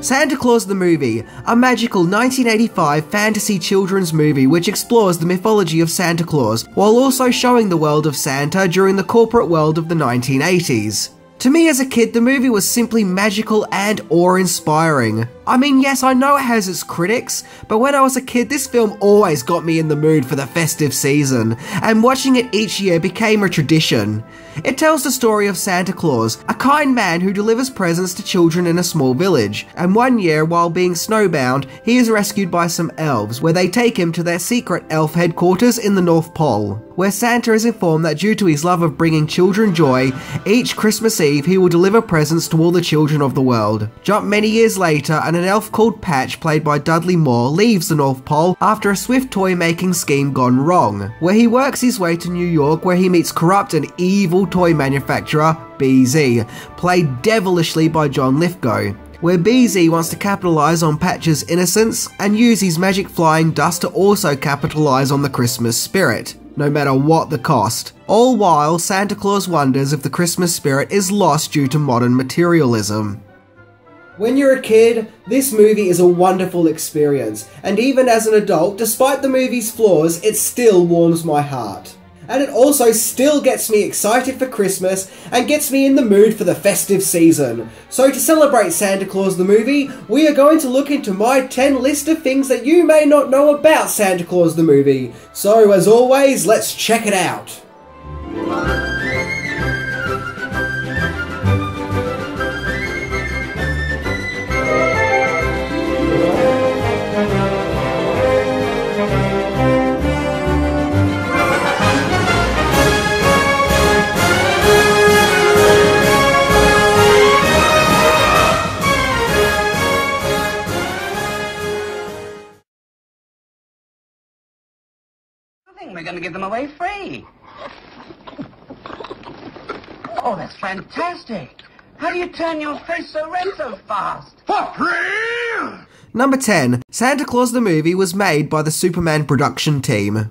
Santa Claus the Movie, a magical 1985 fantasy children's movie which explores the mythology of Santa Claus while also showing the world of Santa during the corporate world of the 1980s. To me as a kid, the movie was simply magical and awe-inspiring. I mean, yes, I know it has its critics, but when I was a kid, this film always got me in the mood for the festive season, and watching it each year became a tradition. It tells the story of Santa Claus, a kind man who delivers presents to children in a small village, and one year, while being snowbound, he is rescued by some elves, where they take him to their secret elf headquarters in the North Pole, where Santa is informed that due to his love of bringing children joy, each Christmas Eve he will deliver presents to all the children of the world. Jump many years later, and an elf called Patch, played by Dudley Moore, leaves the North Pole after a swift toy-making scheme gone wrong, where he works his way to New York, where he meets corrupt and evil toy manufacturer BZ, played devilishly by John Lithgow, where BZ wants to capitalise on Patch's innocence and use his magic flying dust to also capitalise on the Christmas spirit, no matter what the cost. All while, Santa Claus wonders if the Christmas spirit is lost due to modern materialism. When you're a kid, this movie is a wonderful experience, and even as an adult, despite the movie's flaws, it still warms my heart. And it also still gets me excited for Christmas and gets me in the mood for the festive season. So to celebrate Santa Claus the Movie, we are going to look into my 10 list of things that you may not know about Santa Claus the Movie. So as always, let's check it out. We're going to give them away free. Oh, that's fantastic. How do you turn your face so red so fast? For free! Number 10. Santa Claus the Movie was made by the Superman production team.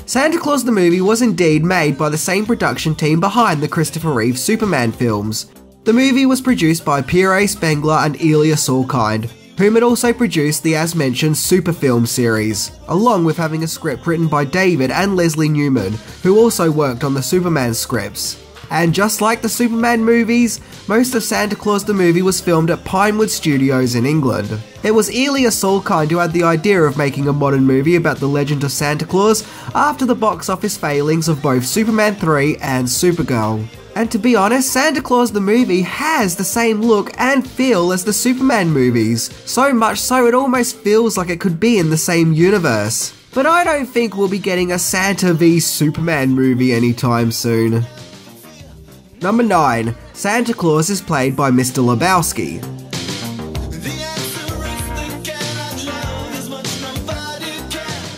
Santa Claus the Movie was indeed made by the same production team behind the Christopher Reeve Superman films. The movie was produced by Pierre Spengler and Elia Sorkind, whom had also produced the as-mentioned Superfilm series, along with having a script written by David and Leslie Newman, who also worked on the Superman scripts. And just like the Superman movies, most of Santa Claus the Movie was filmed at Pinewood Studios in England. It was Elia Sorkind who had the idea of making a modern movie about the legend of Santa Claus after the box office failings of both Superman 3 and Supergirl. And to be honest, Santa Claus the Movie has the same look and feel as the Superman movies, so much so it almost feels like it could be in the same universe. But I don't think we'll be getting a Santa v Superman movie anytime soon. Number 9. Santa Claus is played by Mr. Lebowski.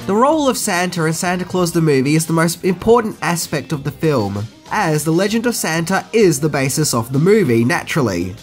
The role of Santa in Santa Claus the Movie is the most important aspect of the film, as the legend of Santa is the basis of the movie, naturally.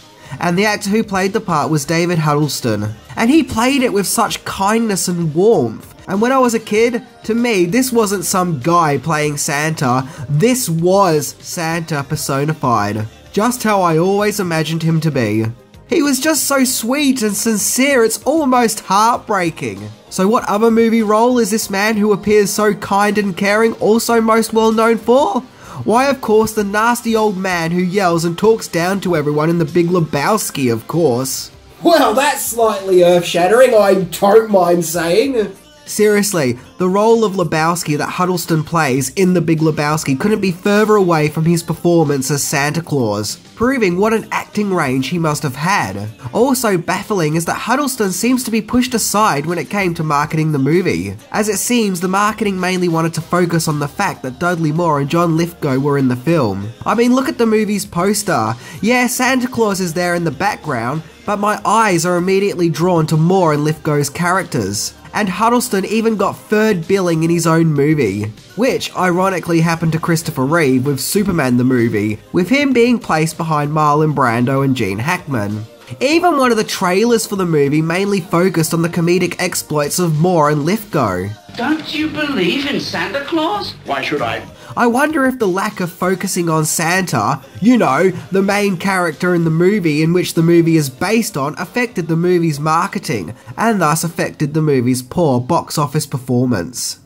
And the actor who played the part was David Huddleston, and he played it with such kindness and warmth. And when I was a kid, to me, this wasn't some guy playing Santa, this was Santa personified. Just how I always imagined him to be. He was just so sweet and sincere, it's almost heartbreaking. So what other movie role is this man who appears so kind and caring also most well known for? Why, of course, the nasty old man who yells and talks down to everyone in The Big Lebowski, of course. Well, that's slightly earth-shattering, I don't mind saying. Seriously, the role of Lebowski that Huddleston plays in The Big Lebowski couldn't be further away from his performance as Santa Claus, proving what an acting range he must have had. Also baffling is that Huddleston seems to be pushed aside when it came to marketing the movie, as it seems the marketing mainly wanted to focus on the fact that Dudley Moore and John Lithgow were in the film. I mean, look at the movie's poster. Yeah, Santa Claus is there in the background, but my eyes are immediately drawn to Moore and Lithgow's characters. And Huddleston even got third billing in his own movie, which ironically happened to Christopher Reeve with Superman the Movie, with him being placed behind Marlon Brando and Gene Hackman. Even one of the trailers for the movie mainly focused on the comedic exploits of Moore and Lithgow. Don't you believe in Santa Claus? Why should I? I wonder if the lack of focusing on Santa, you know, the main character in the movie in which the movie is based on, affected the movie's marketing, and thus affected the movie's poor box office performance.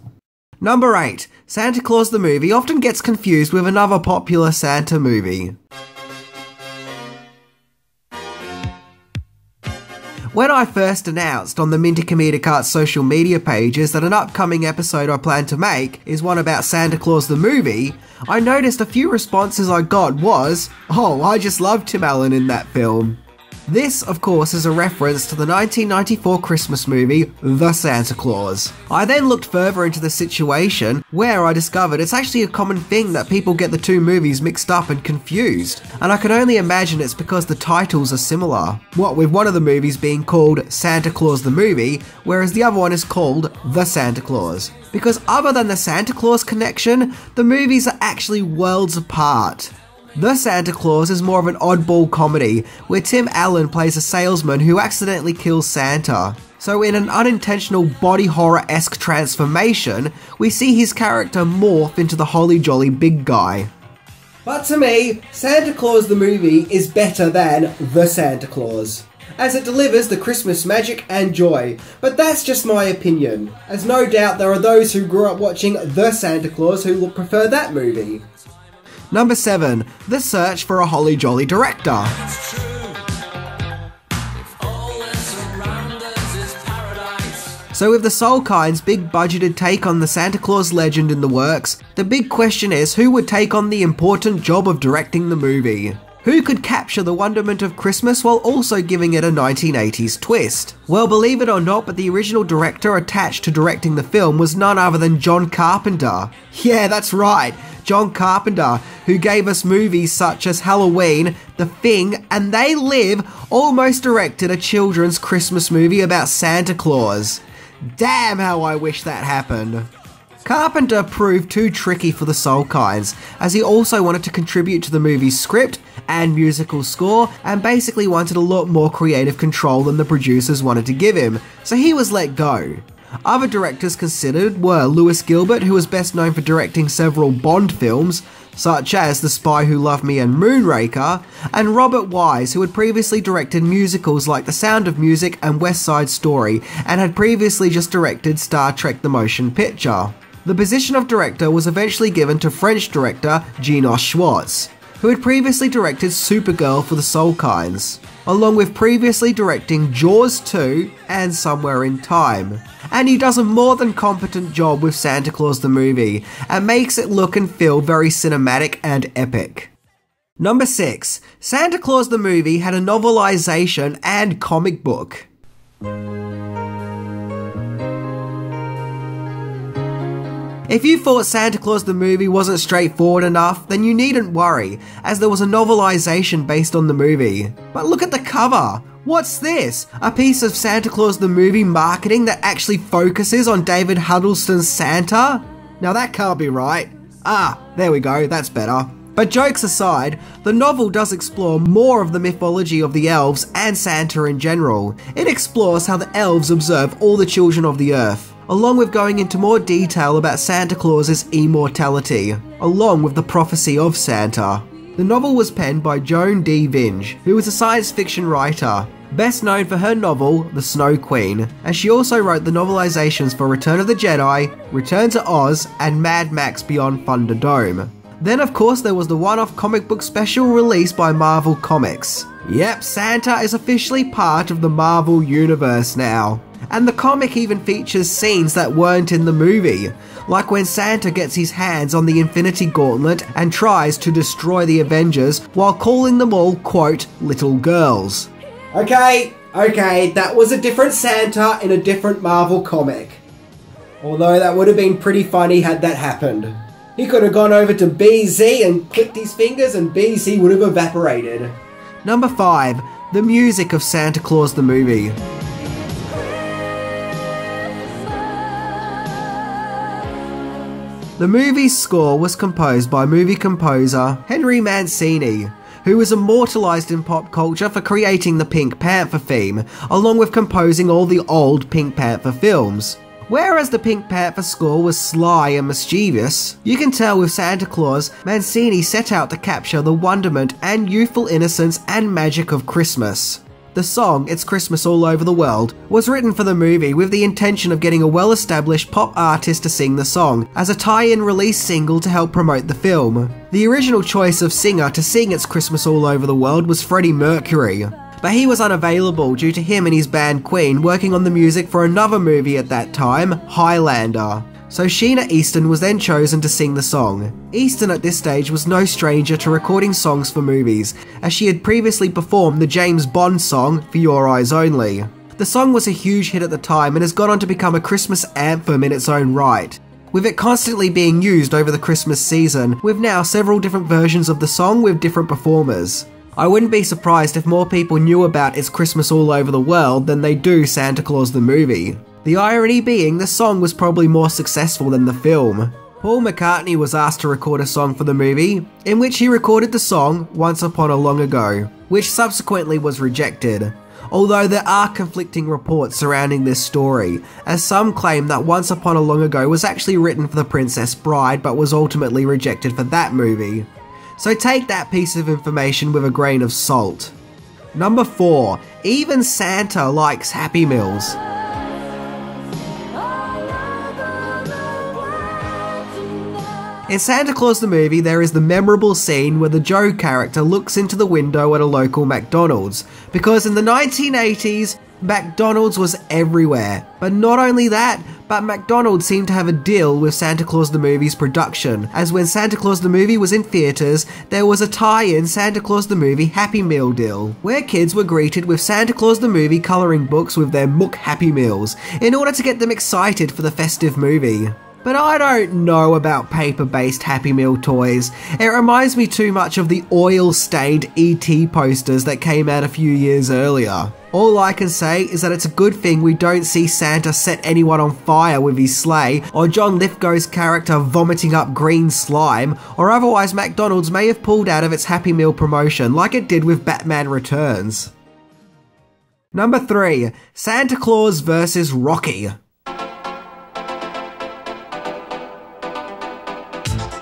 Number 8. Santa Claus the Movie often gets confused with another popular Santa movie. When I first announced on the Minty Comedic Arts social media pages that an upcoming episode I plan to make is one about Santa Claus the Movie, I noticed a few responses I got was, "Oh, I just love Tim Allen in that film." This, of course, is a reference to the 1994 Christmas movie, The Santa Claus. I then looked further into the situation, where I discovered it's actually a common thing that people get the two movies mixed up and confused, and I can only imagine it's because the titles are similar. What with one of the movies being called Santa Claus the Movie, whereas the other one is called The Santa Claus. Because other than the Santa Claus connection, the movies are actually worlds apart. The Santa Claus is more of an oddball comedy, where Tim Allen plays a salesman who accidentally kills Santa. So in an unintentional body horror-esque transformation, we see his character morph into the holly jolly big guy. But to me, Santa Claus the Movie is better than The Santa Claus, as it delivers the Christmas magic and joy. But that's just my opinion, as no doubt there are those who grew up watching The Santa Claus who will prefer that movie. Number 7. The Search for a Holly Jolly Director. So with the Soul Kind's big budgeted take on the Santa Claus legend in the works, the big question is who would take on the important job of directing the movie? Who could capture the wonderment of Christmas while also giving it a 1980s twist? Well, believe it or not, but the original director attached to directing the film was none other than John Carpenter. Yeah, that's right, John Carpenter, who gave us movies such as Halloween, The Thing, and They Live, almost directed a children's Christmas movie about Santa Claus. Damn how I wish that happened. Carpenter proved too tricky for the Soul Kinds, as he also wanted to contribute to the movie's script and musical score, and basically wanted a lot more creative control than the producers wanted to give him, so he was let go. Other directors considered were Lewis Gilbert, who was best known for directing several Bond films, such as The Spy Who Loved Me and Moonraker, and Robert Wise, who had previously directed musicals like The Sound of Music and West Side Story, and had previously just directed Star Trek the Motion Picture. The position of director was eventually given to French director Janos Schwartz, who had previously directed Supergirl for the Soul Kinds, along with previously directing Jaws 2 and Somewhere in Time. And he does a more than competent job with Santa Claus the Movie, and makes it look and feel very cinematic and epic. Number 6. Santa Claus the Movie had a novelization and comic book. If you thought Santa Claus the Movie wasn't straightforward enough, then you needn't worry, as there was a novelization based on the movie. But look at the cover! What's this? A piece of Santa Claus the Movie marketing that actually focuses on David Huddlestone's Santa? Now that can't be right. Ah, there we go, that's better. But jokes aside, the novel does explore more of the mythology of the elves and Santa in general. It explores how the elves observe all the children of the earth, along with going into more detail about Santa Claus's immortality, along with the prophecy of Santa. The novel was penned by Joan D. Vinge, who is a science fiction writer, best known for her novel, The Snow Queen, and she also wrote the novelizations for Return of the Jedi, Return to Oz, and Mad Max Beyond Thunderdome. Then of course there was the one-off comic book special released by Marvel Comics. Yep, Santa is officially part of the Marvel Universe now. And the comic even features scenes that weren't in the movie, like when Santa gets his hands on the Infinity Gauntlet and tries to destroy the Avengers while calling them all, quote, little girls. Okay, that was a different Santa in a different Marvel comic. Although that would have been pretty funny had that happened. He could have gone over to BZ and clicked his fingers and BZ would have evaporated. Number 5. The music of Santa Claus the Movie. The movie's score was composed by movie composer Henry Mancini, who was immortalised in pop culture for creating the Pink Panther theme, along with composing all the old Pink Panther films. Whereas the Pink Panther score was sly and mischievous, you can tell with Santa Claus, Mancini set out to capture the wonderment and youthful innocence and magic of Christmas. The song, It's Christmas All Over the World, was written for the movie with the intention of getting a well-established pop artist to sing the song as a tie-in release single to help promote the film. The original choice of singer to sing It's Christmas All Over the World was Freddie Mercury, but he was unavailable due to him and his band Queen working on the music for another movie at that time, Highlander. So Sheena Easton was then chosen to sing the song. Easton at this stage was no stranger to recording songs for movies, as she had previously performed the James Bond song, For Your Eyes Only. The song was a huge hit at the time and has gone on to become a Christmas anthem in its own right, with it constantly being used over the Christmas season, with now several different versions of the song with different performers. I wouldn't be surprised if more people knew about It's Christmas All Over the World than they do Santa Claus the movie. The irony being, the song was probably more successful than the film. Paul McCartney was asked to record a song for the movie, in which he recorded the song Once Upon a Long Ago, which subsequently was rejected. Although there are conflicting reports surrounding this story, as some claim that Once Upon a Long Ago was actually written for The Princess Bride but was ultimately rejected for that movie. So take that piece of information with a grain of salt. Number 4. Even Santa likes Happy Meals. In Santa Claus the movie, there is the memorable scene where the Joe character looks into the window at a local McDonald's, because in the 1980s, McDonald's was everywhere. But not only that, but McDonald's seemed to have a deal with Santa Claus the movie's production, as when Santa Claus the movie was in theatres, there was a tie-in Santa Claus the movie Happy Meal deal, where kids were greeted with Santa Claus the movie colouring books with their Mook Happy Meals, in order to get them excited for the festive movie. But I don't know about paper-based Happy Meal toys. It reminds me too much of the oil-stained E.T. posters that came out a few years earlier. All I can say is that it's a good thing we don't see Santa set anyone on fire with his sleigh, or John Lithgow's character vomiting up green slime, or otherwise McDonald's may have pulled out of its Happy Meal promotion like it did with Batman Returns. Number 3. Santa Claus vs. Rocky.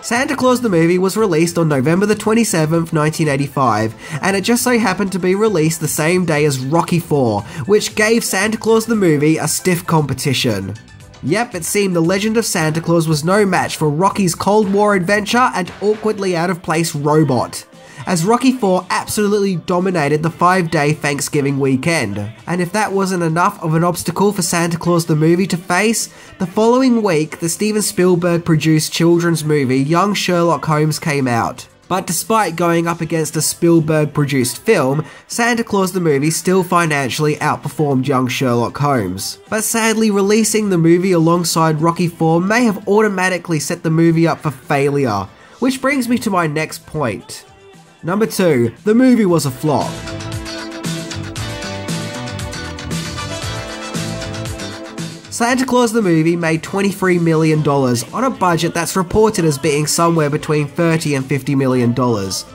Santa Claus the movie was released on November the 27th, 1985, and it just so happened to be released the same day as Rocky IV, which gave Santa Claus the movie a stiff competition. Yep, it seemed the legend of Santa Claus was no match for Rocky's Cold War adventure and awkwardly out-of-place robot, as Rocky IV absolutely dominated the 5-day Thanksgiving weekend. And if that wasn't enough of an obstacle for Santa Claus the movie to face, the following week the Steven Spielberg produced children's movie Young Sherlock Holmes came out. But despite going up against a Spielberg produced film, Santa Claus the movie still financially outperformed Young Sherlock Holmes. But sadly, releasing the movie alongside Rocky IV may have automatically set the movie up for failure, which brings me to my next point. Number 2, the movie was a flop. Santa Claus the movie made $23 million on a budget that's reported as being somewhere between $30 and $50 million,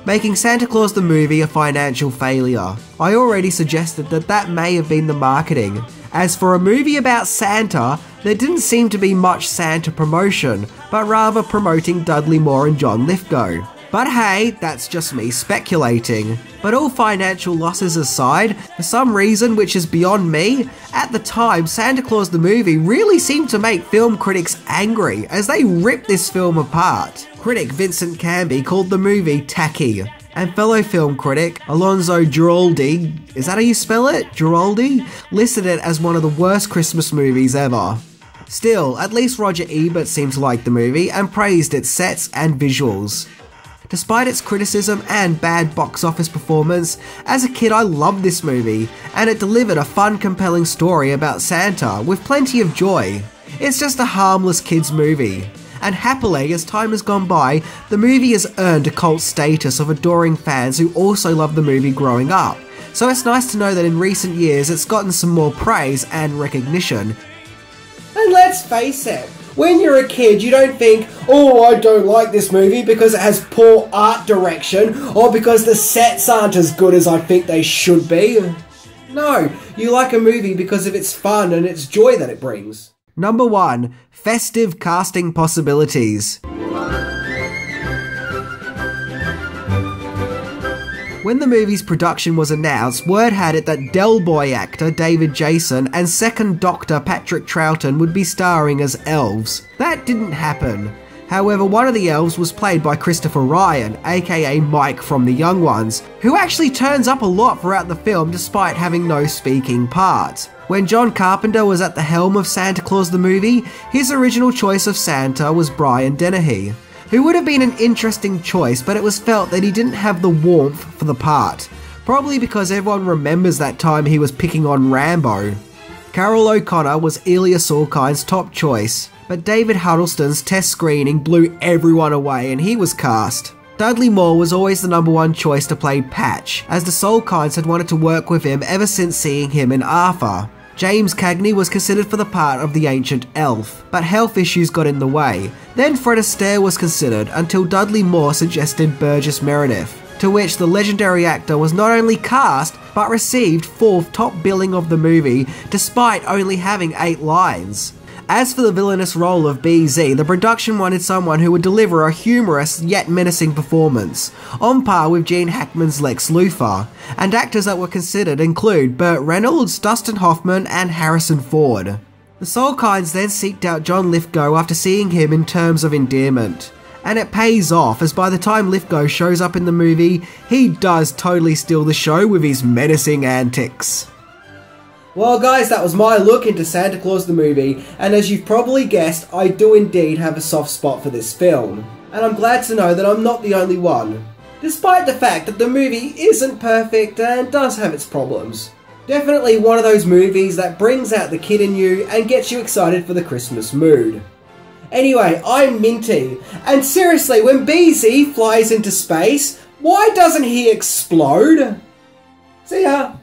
making Santa Claus the movie a financial failure. I already suggested that may have been the marketing. As for a movie about Santa, there didn't seem to be much Santa promotion, but rather promoting Dudley Moore and John Lithgow. But hey, that's just me speculating. But all financial losses aside, for some reason which is beyond me, at the time Santa Claus the movie really seemed to make film critics angry as they ripped this film apart. Critic Vincent Canby called the movie tacky, and fellow film critic Alonso Giraldi, is that how you spell it? Giraldi? Listed it as one of the worst Christmas movies ever. Still, at least Roger Ebert seemed to like the movie and praised its sets and visuals. Despite its criticism and bad box office performance, as a kid I loved this movie, and it delivered a fun, compelling story about Santa with plenty of joy. It's just a harmless kids movie. And happily, as time has gone by, the movie has earned a cult status of adoring fans who also loved the movie growing up. So it's nice to know that in recent years it's gotten some more praise and recognition. And let's face it, when you're a kid, you don't think, oh, I don't like this movie because it has poor art direction or because the sets aren't as good as I think they should be. No, you like a movie because of its fun and its joy that it brings. Number 1. Festive casting possibilities. When the movie's production was announced, word had it that Del Boy actor David Jason and second Doctor Patrick Troughton would be starring as elves. That didn't happen. However, one of the elves was played by Christopher Ryan, aka Mike from The Young Ones, who actually turns up a lot throughout the film despite having no speaking part. When John Carpenter was at the helm of Santa Claus the Movie, his original choice of Santa was Brian Dennehy, who would have been an interesting choice, but it was felt that he didn't have the warmth for the part, probably because everyone remembers that time he was picking on Rambo. Carol O'Connor was Elia Sorkin's top choice, but David Huddleston's test screening blew everyone away and he was cast. Dudley Moore was always the number 1 choice to play Patch, as the Sorkins had wanted to work with him ever since seeing him in Arthur. James Cagney was considered for the part of the ancient elf, but health issues got in the way. Then Fred Astaire was considered until Dudley Moore suggested Burgess Meredith, to which the legendary actor was not only cast, but received 4th top billing of the movie, despite only having 8 lines. As for the villainous role of BZ, the production wanted someone who would deliver a humorous yet menacing performance, on par with Gene Hackman's Lex Luthor, and actors that were considered include Burt Reynolds, Dustin Hoffman, and Harrison Ford. The Sorkins then seeked out John Lithgow after seeing him in Terms of Endearment, and it pays off, as by the time Lithgow shows up in the movie, he does totally steal the show with his menacing antics. Well guys, that was my look into Santa Claus the Movie, and as you've probably guessed, I do indeed have a soft spot for this film. And I'm glad to know that I'm not the only one, despite the fact that the movie isn't perfect and does have its problems. Definitely one of those movies that brings out the kid in you and gets you excited for the Christmas mood. Anyway, I'm Minty, and seriously, when BZ flies into space, why doesn't he explode? See ya!